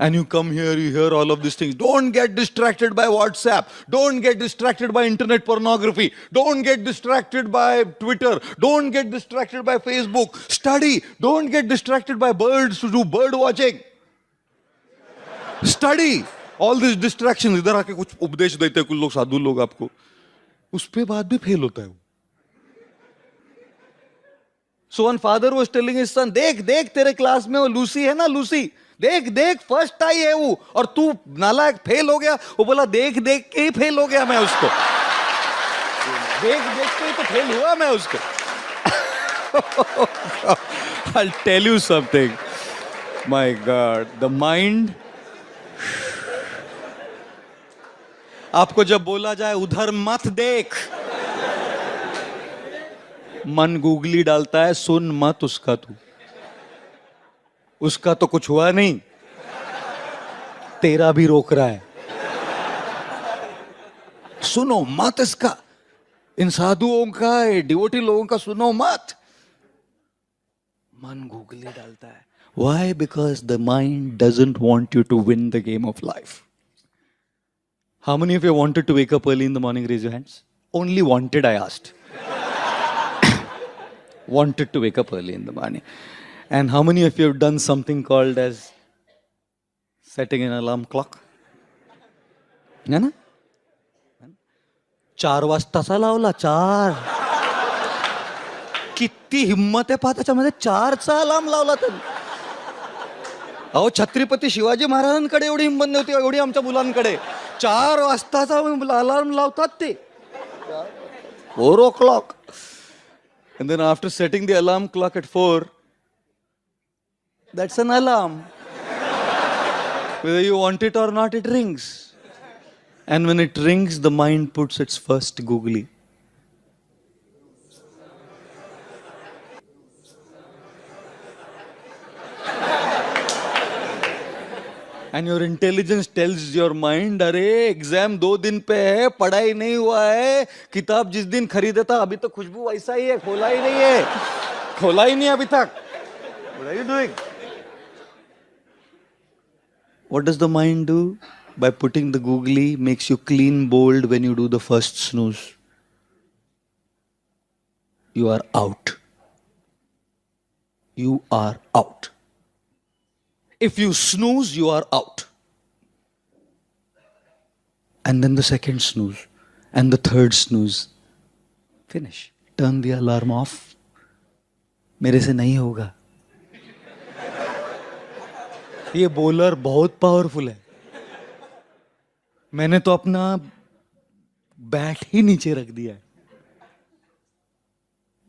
And you come here, you hear all of these things. Don't get distracted by WhatsApp. Don't get distracted by internet pornography. Don't get distracted by Twitter. Don't get distracted by Facebook. Study. Don't get distracted by birds to do bird watching. Study. All these distractions. इधर आके कुछ उपदेश देते हैं कुछ लोग, साधु लोग आपको, उस पे बाद भी फेल होता है वो. So one father was telling his son, देख देख तेरे क्लास में वो लूसी है ना, लूसी, देख देख फर्स्ट आई है वो, और तू नालायक फेल हो गया. वो बोला देख देख के ही फेल हो गया मैं उसको, देख देख के ही तो फेल हुआ मैं उसको. I'll tell you something. My God, the mind. आपको जब बोला जाए उधर मत देख, मन गूगली डालता है, सुन मत उसका, तू उसका तो कुछ हुआ नहीं, तेरा भी रोक रहा है. सुनो मत इसका, इन साधुओं का, डिवोटी लोगों का सुनो मत. मन गूगली डालता है. Why? Because the mind doesn't want you to win the game of life. How many of you wanted to wake up early in the morning? Raise your hands. Only wanted, I asked. Wanted to wake up early in the morning. And how many of you have done something called as setting an alarm clock? है ना? 4 वाजताचा लावला, 4. किती हिम्मत आहे पहा त्याच्यामध्ये, 4चा alarm लावला त्यांनी. अहो छत्रपती शिवाजी महाराजांकडे एवढी हिंमत नव्हती, एवढी आमच्या मुलांकडे. 4 वाजताचा अलार्म लावतात ते, 4 o'clock. And then after setting the alarm clock at 4, that's an alarm. Whether you want it or not, it rings. And when it rings, the mind puts its first googly. And your intelligence tells your mind, अरे exam 2 दिन पे है, पढ़ाई नहीं हुआ है, किताब जिस दिन खरीदा था अभी तो खुशबू वैसा ही है, खोला ही नहीं है, खोला ही नहीं अभी तक. What are you doing? What does the mind do? By putting the googly, makes you clean bold when you do the first snooze. You are out. You are out. If you snooze, you are out. And then the second snooze, and the third snooze. Finish. Turn the alarm off. मेरे से नहीं होगा. ये bowler बहुत powerful है. मैंने तो अपना बैट ही नीचे रख दिया है.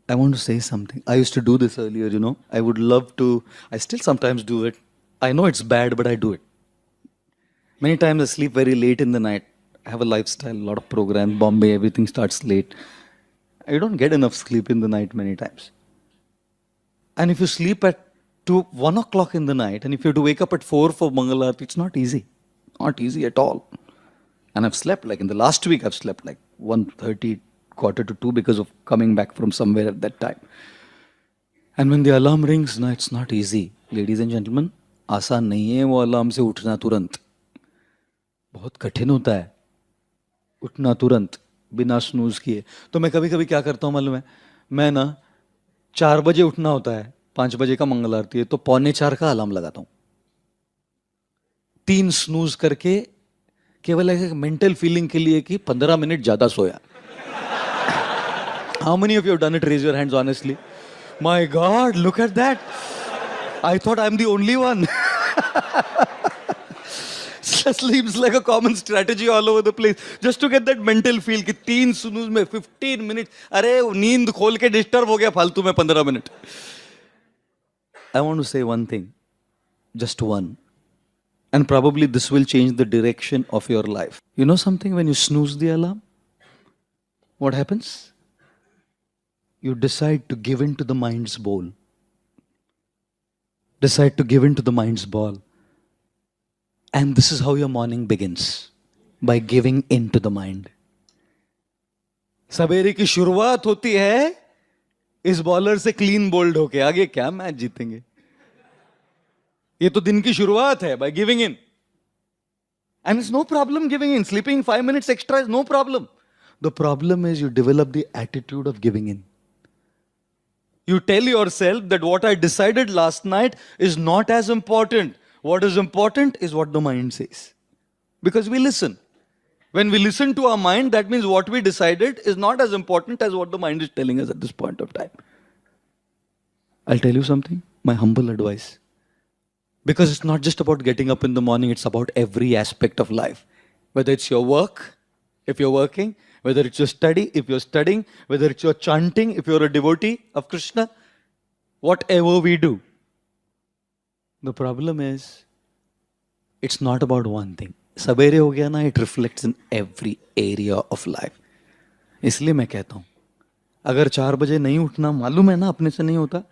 I want to say something. I used to do this earlier, you know. I would love to, I still sometimes do it. I know it's bad, but I do it. Many times I sleep very late in the night. I have a lifestyle, a lot of programs, Bombay, everything starts late. I don't get enough sleep in the night many times. And if you sleep at 1 o'clock in the night, and if you have to wake up at 4 for Mangalarti, it's not easy. Not easy at all. And I've slept, like in the last week, I've slept like 1:30, 1:45 because of coming back from somewhere at that time. And when the alarm rings, no, it's not easy. Ladies and gentlemen, आसान नहीं है वो alarm से उठना तुरंत. बहुत कठिन होता है उठना तुरंत बिना स्नूज किए. तो मैं कभी कभी क्या करता हूँ मालूम है, मैं ना 4 बजे उठना होता है, 5 बजे का मंगल आरती है, तो 3:45 का अलार्म लगाता हूँ. 3 स्नूज करके केवल एक मेंटल फीलिंग के लिए कि 15 मिनट ज्यादा सोया. How many of you have done it? Raise your hands honestly. My God, look at that. I thought I'm the only one. Seems like a common strategy all over the place. Just to get that mental feel कि 3 snooze में 15 minutes. अरे नींद खोल के disturb हो गया फालतू में 15 minute. I want to say one thing. Just one. And probably this will change the direction of your life. You know something? When you snooze the alarm, what happens? You decide to give in to the mind's bowl. Decide to give in to the mind's ball. And this is how your morning begins. By giving in to the mind. सवेरे की शुरुआत होती है इस bowler से clean bowled होके. आगे क्या मैच जीतेंगे? ये तो दिन की शुरुआत है, by giving in. And it's no problem giving in. Sleeping 5 minutes extra is no problem. The problem is you develop the attitude of giving in. You tell yourself that what I decided last night is not as important. What is important is what the mind says. Because we listen. When we listen to our mind, that means what we decided is not as important as what the mind is telling us at this point of time. I'll tell you something, my humble advice. Because it's not just about getting up in the morning, it's about every aspect of life. Whether it's your work, if you're working, whether it's your study, if you're studying, whether it's your chanting, if you're a devotee of Krishna, whatever we do. The problem is, it's not about one thing. सवेरे हो गया ना, it reflects in every area of life. इसलिए मैं कहता हूँ, अगर 4 बजे नहीं उठना, मालूम है ना अपने से नहीं होता,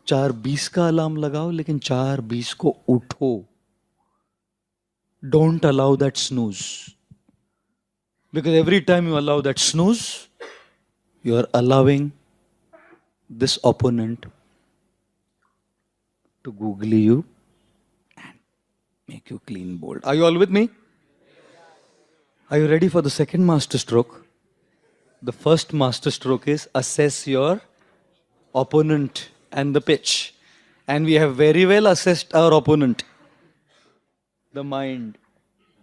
4:20 का अलार्म लगाओ, लेकिन 4:20 को उठो. Don't allow that snooze. Because every time you allow that snooze, you are allowing this opponent to googly you and make you clean bold. Are you all with me? Are you ready for the second master stroke? The first master stroke is assess your opponent and the pitch. And we have very well assessed our opponent. The mind.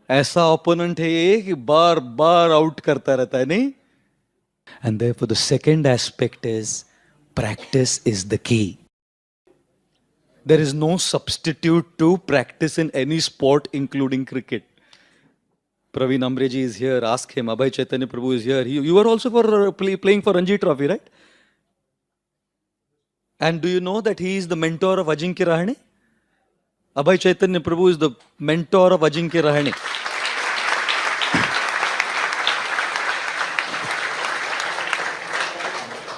ऐसा opponent है ये कि बार बार out करता रहता है, नहीं? And therefore the second aspect is practice is the key. There is no substitute to practice in any sport, including cricket. Praveen Amreji is here. Ask him. Abhay Chaitanya Prabhu is here. You were also playing for Ranji Trophy, right? And do you know that he is the mentor of Ajinkya Rahane? Abhay Chaitanya Prabhu is the mentor of Ajinkya Rahane.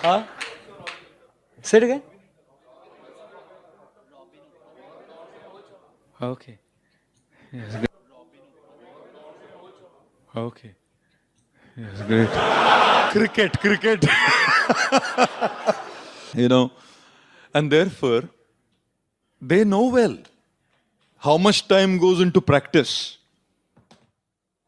Huh? Say it again. Okay. Yes, great. Okay. Yes, great. Cricket. You know, and therefore, they know well how much time goes into practice.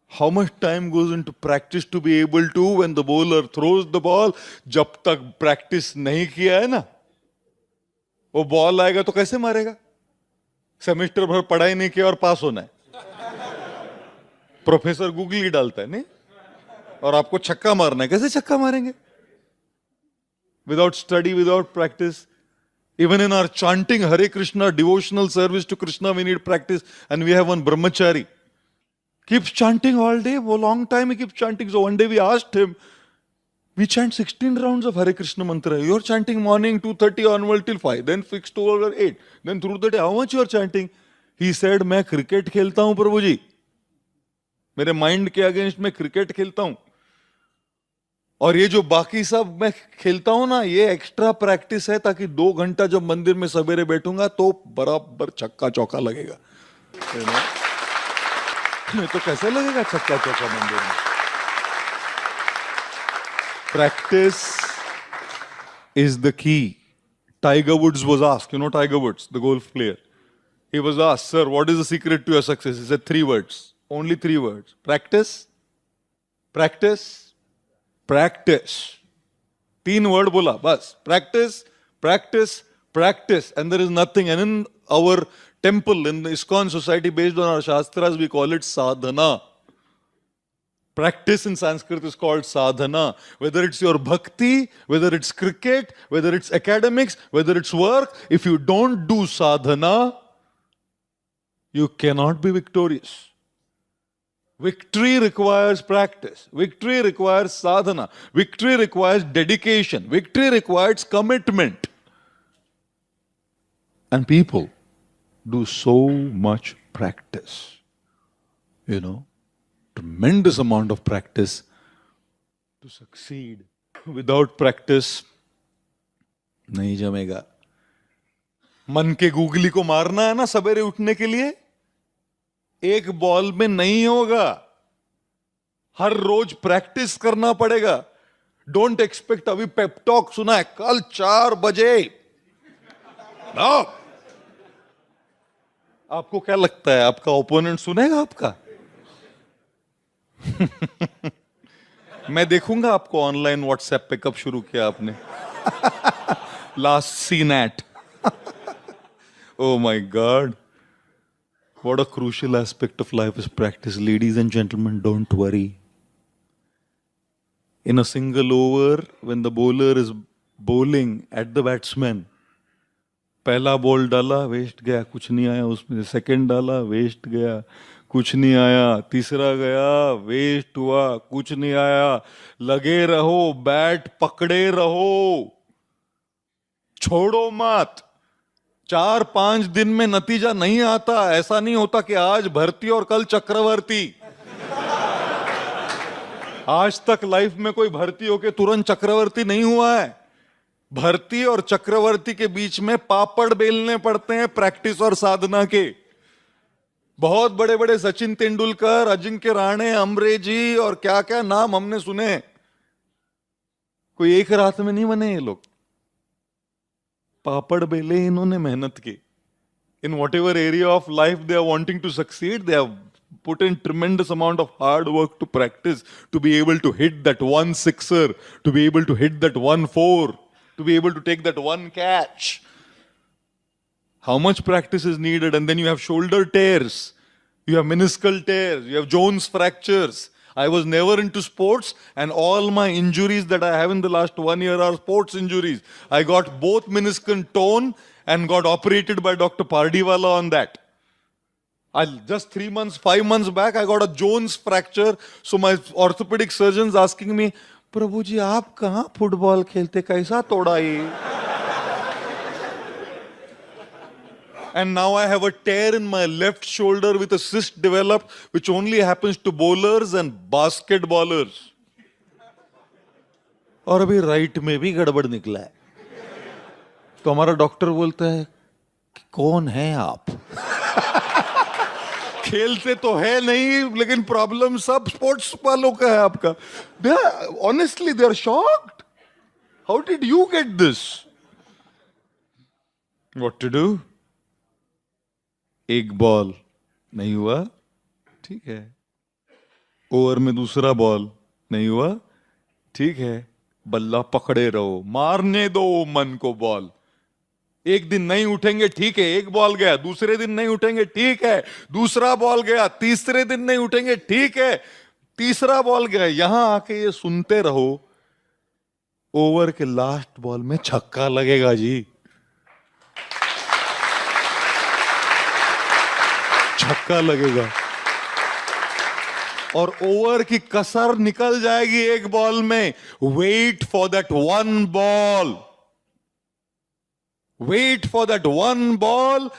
How much time goes into practice to be able to, when the bowler throws the ball, जब तक practice नहीं किया है ना, वो ball आएगा तो कैसे मारेगा? सेमेस्टर भर पढ़ाई नहीं किया और पास होना है. प्रोफेसर गूगली डालता है, नहीं? और आपको छक्का मारना है, कैसे छक्का मारेंगे? Without study, without practice. Even in our chanting Hare Krishna, devotional service to Krishna, we need practice. And we have one brahmachari. Keeps chanting all day. For a long time he keeps chanting. So one day we asked him, we chant 16 rounds of Hare Krishna mantra. You're chanting morning 2:30 onward till 5. Then fixed to over 8. Then through the day, how much you're chanting? He said, मैं cricket खेलता हूं प्रभु जी. मेरे mind के against मैं cricket खेलता हूं. और ये जो बाकी सब मैं खेलता हूं ना, ये एक्स्ट्रा प्रैक्टिस है ताकि 2 घंटा जब मंदिर में सवेरे बैठूंगा तो बराबर छक्का चौका लगेगा. नहीं तो कैसे लगेगा छक्का चौका मंदिर में? Practice is the key. Tiger Woods was asked, you know Tiger Woods, the golf player. He was asked, sir, what is the secret to your success? He said 3 words, only 3 words. Practice, practice, practice. 3 word bola, bas. Practice, practice, practice. And there is nothing. And in our temple, in the ISKCON society, based on our Shastras, we call it sadhana. Practice in Sanskrit is called sadhana. Whether it's your bhakti, whether it's cricket, whether it's academics, whether it's work, if you don't do sadhana, you cannot be victorious. Victory requires practice. Victory requires sadhana. Victory requires dedication. Victory requires commitment. And people do so much practice. You know, tremendous amount of practice to succeed. Without practice, नहीं जमेगा. मन के googly को मारना है ना सवेरे उठने के लिए, एक बॉल में नहीं होगा. हर रोज प्रैक्टिस करना पड़ेगा. डोंट एक्सपेक्ट अभी पेप टॉक सुना है कल 4 बजे. No. आपको क्या लगता है आपका ओपोनेंट सुनेगा आपका? मैं देखूंगा आपको ऑनलाइन व्हाट्सएप पे कब शुरू किया आपने। Last seen at. Oh my god, what a crucial aspect of life is practice. Ladies and gentlemen, don't worry. In a single over, when the bowler is bowling at the batsman, पहला ball डाला waste गया, कुछ नहीं आया उसमें। Second डाला waste गया, कुछ नहीं आया। तीसरा गया वेस्ट हुआ, कुछ नहीं आया। लगे रहो, बैट पकड़े रहो, छोड़ो मत। 4-5 दिन में नतीजा नहीं आता। ऐसा नहीं होता कि आज भर्ती और कल चक्रवर्ती। आज तक लाइफ में कोई भर्ती होके तुरंत चक्रवर्ती नहीं हुआ है। भर्ती और चक्रवर्ती के बीच में पापड़ बेलने पड़ते हैं प्रैक्टिस और साधना के। बहुत बड़े बड़े सचिन तेंदुलकर, अजिंक्य राणे, अमरेजी और क्या क्या नाम हमने सुने। कोई एक रात में नहीं बने ये लोग। पापड़ बेले इन्होंने मेहनत की। In whatever area of life they are wanting to succeed, they have put in tremendous amount of hard work to practice, to be able to hit that one sixer, to be able to hit that 1-4, to be able to take that one catch. How much practice is needed? And then you have shoulder tears, you have meniscal tears, you have Jones fractures. I was never into sports, and all my injuries that I have in the last 1 year are sports injuries. I got both meniscal torn and got operated by Dr. Pardiwala on that. Just 3 months, 5 months back, I got a Jones fracture. So my orthopedic surgeons asking me, प्रभु जी आप कहाँ football खेलते, कैसा तोड़ा ये? And now I have a tear in my left shoulder with a cyst developed, which only happens to bowlers and basketballers. और अभी right में भी गड़बड़ निकला है। तो हमारा डॉक्टर बोलता है कि कौन है आप? खेलते तो है नहीं, लेकिन प्रॉब्लम सब स्पोर्ट्स वालों का है आपका। Honestly they are shocked. How did you get this? What to do? एक बॉल नहीं हुआ, ठीक है। ओवर में दूसरा बॉल नहीं हुआ, ठीक है। बल्ला पकड़े रहो, मारने दो मन को बॉल। एक दिन नहीं उठेंगे, ठीक है, एक बॉल गया। दूसरे दिन नहीं उठेंगे, ठीक है, दूसरा बॉल गया। तीसरे दिन नहीं उठेंगे, ठीक है, तीसरा बॉल गया। यहां आके ये सुनते रहो, ओवर के लास्ट बॉल में छक्का लगेगा जी। छक्का लगेगा और ओवर की कसर निकल जाएगी एक बॉल में। Wait for that one ball, wait for that one ball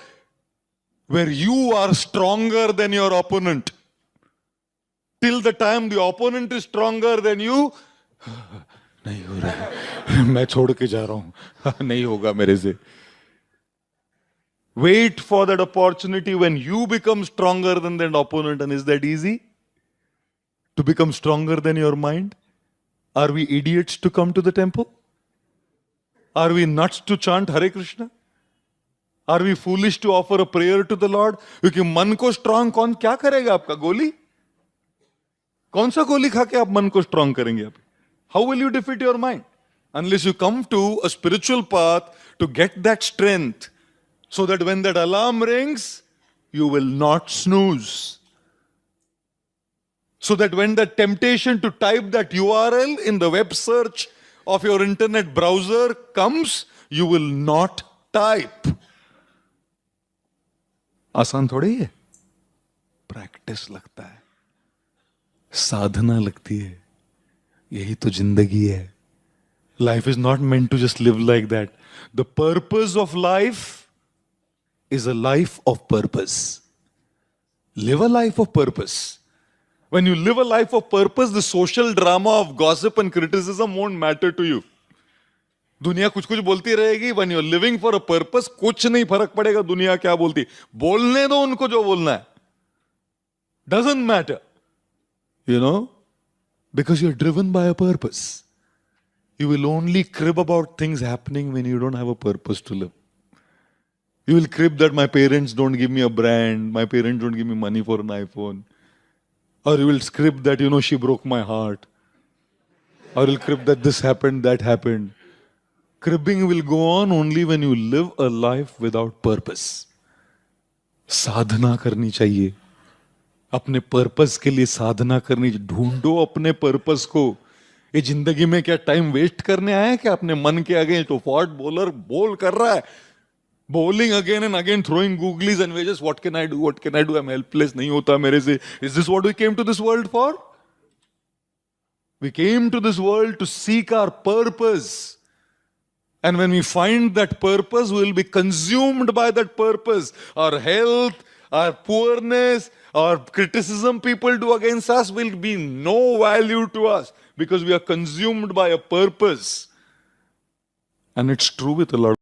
where you are stronger than your opponent. Till the time the opponent is stronger than you, नहीं हो रहा है, मैं छोड़ के जा रहा हूं, नहीं होगा मेरे से। Wait for that opportunity when you become stronger than that opponent. And is that easy? To become stronger than your mind? Are we idiots to come to the temple? Are we nuts to chant Hare Krishna? Are we foolish to offer a prayer to the Lord? क्योंकि मन को strong कौन क्या करेगा आपका? गोली? कौन सा गोली खा के आप मन को स्ट्रांग करेंगे आप? How will you defeat your mind? Unless you come to a spiritual path to get that strength, so that when that alarm rings, you will not snooze. So that when the temptation to type that URL in the web search of your internet browser comes, you will not type. आसान थोड़ी है। Practice लगता है, साधना लगती है। यही तो जिंदगी है। Life is not meant to just live like that. The purpose of life is a life of purpose. Live a life of purpose. When you live a life of purpose, the social drama of gossip and criticism won't matter to you. दुनिया कुछ कुछ बोलती रहेगी। When you're living for a purpose, कुछ नहीं फर्क पड़ेगा दुनिया क्या बोलती। बोलने दो उनको जो बोलना है। Doesn't matter. You know? Because you're driven by a purpose. You will only crib about things happening when you don't have a purpose to live. You will crib that my parents don't give me a brand, my parents don't give me money for an iPhone. Or you will script that, she broke my heart. Or you'll crib that this happened, that happened. Cribbing will go on only when you live a life without purpose. साधना करनी चाहिए. अपने purpose के लिए साधना करनी चाहिए. ढूंढो अपने purpose को. ये जिंदगी में क्या टाइम वेस्ट करने आया है क्या अपने मन के आगे? तो फॉर्ट बॉलर बोल कर रहा है, bowling again and again, throwing googlies and wedges. What can I do? What can I do? I'm helpless. नहीं होता मेरे से. Is this what we came to this world for? We came to this world to seek our purpose. And when we find that purpose, we will be consumed by that purpose. Our health, our poorness, our criticism people do against us will be no value to us because we are consumed by a purpose. And it's true with a lot